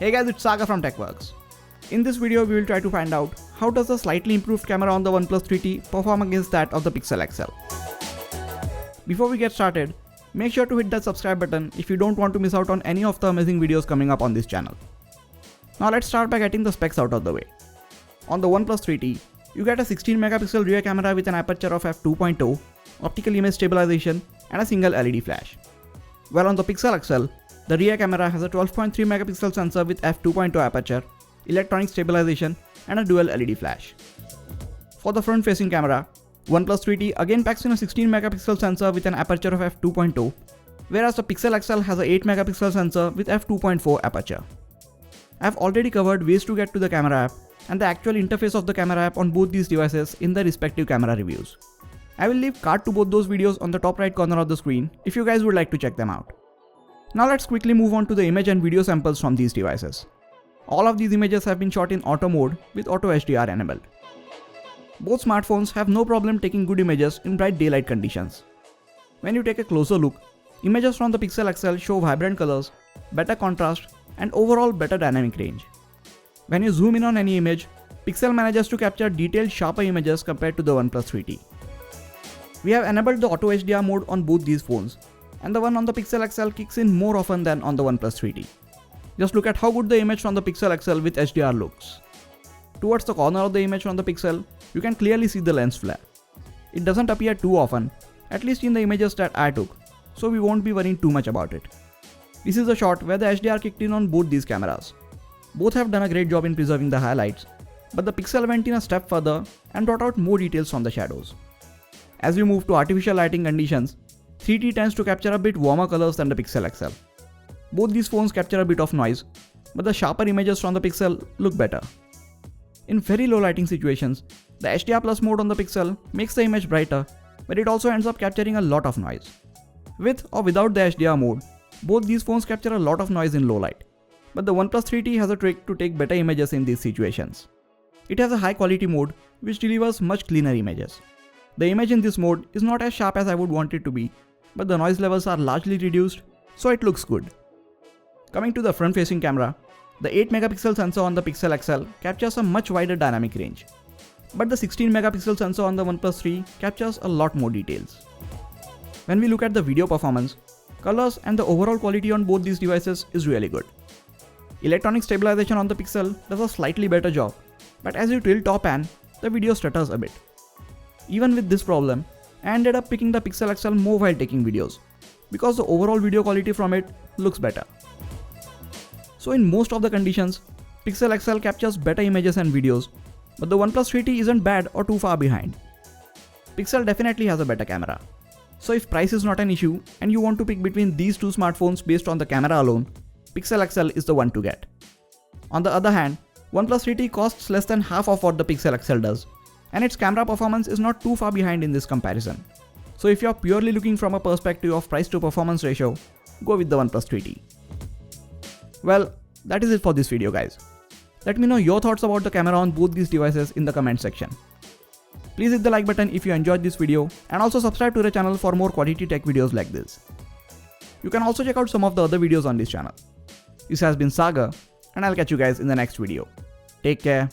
Hey guys, it's Saga from TechWorks. In this video, we will try to find out how does the slightly improved camera on the OnePlus 3T perform against that of the Pixel XL. Before we get started, make sure to hit that subscribe button if you don't want to miss out on any of the amazing videos coming up on this channel. Now let's start by getting the specs out of the way. On the OnePlus 3T, you get a 16 megapixel rear camera with an aperture of f2.0, optical image stabilization, and a single LED flash. While on the Pixel XL, the rear camera has a 12.3 megapixel sensor with f2.0 aperture, electronic stabilization, and a dual LED flash. For the front-facing camera, OnePlus 3T again packs in a 16 megapixel sensor with an aperture of f2.0, whereas the Pixel XL has a 8 megapixel sensor with f2.4 aperture. I have already covered ways to get to the camera app and the actual interface of the camera app on both these devices in the respective camera reviews. I will leave card to both those videos on the top right corner of the screen if you guys would like to check them out. Now let's quickly move on to the image and video samples from these devices. All of these images have been shot in auto mode with auto HDR enabled. Both smartphones have no problem taking good images in bright daylight conditions. When you take a closer look, images from the Pixel XL show vibrant colors, better contrast, and overall better dynamic range. When you zoom in on any image, Pixel manages to capture detailed, sharper images compared to the OnePlus 3T. We have enabled the auto HDR mode on both these phones, and the one on the Pixel XL kicks in more often than on the OnePlus 3T. Just look at how good the image from the Pixel XL with HDR looks. Towards the corner of the image from the Pixel, you can clearly see the lens flare. It doesn't appear too often, at least in the images that I took, so we won't be worrying too much about it. This is a shot where the HDR kicked in on both these cameras. Both have done a great job in preserving the highlights, but the Pixel went in a step further and brought out more details from the shadows. As we move to artificial lighting conditions, 3T tends to capture a bit warmer colors than the Pixel XL. Both these phones capture a bit of noise, but the sharper images from the Pixel look better. In very low lighting situations, the HDR Plus mode on the Pixel makes the image brighter, but it also ends up capturing a lot of noise. With or without the HDR mode, both these phones capture a lot of noise in low light, but the OnePlus 3T has a trick to take better images in these situations. It has a high quality mode which delivers much cleaner images. The image in this mode is not as sharp as I would want it to be, but the noise levels are largely reduced, so it looks good. Coming to the front-facing camera, the 8 megapixel sensor on the Pixel XL captures a much wider dynamic range, but the 16 megapixel sensor on the OnePlus 3 captures a lot more details. When we look at the video performance, colors and the overall quality on both these devices is really good. Electronic stabilization on the Pixel does a slightly better job, but as you tilt or pan, the video stutters a bit. Even with this problem, I ended up picking the Pixel XL more while taking videos, because the overall video quality from it looks better. So in most of the conditions, Pixel XL captures better images and videos, but the OnePlus 3T isn't bad or too far behind. Pixel definitely has a better camera. So if price is not an issue and you want to pick between these two smartphones based on the camera alone, Pixel XL is the one to get. On the other hand, OnePlus 3T costs less than half of what the Pixel XL does, and its camera performance is not too far behind in this comparison. So if you're purely looking from a perspective of price to performance ratio, go with the OnePlus 3T. Well, that is it for this video guys. Let me know your thoughts about the camera on both these devices in the comment section. Please hit the like button if you enjoyed this video and also subscribe to the channel for more quality tech videos like this. You can also check out some of the other videos on this channel. This has been Saga, and I'll catch you guys in the next video. Take care.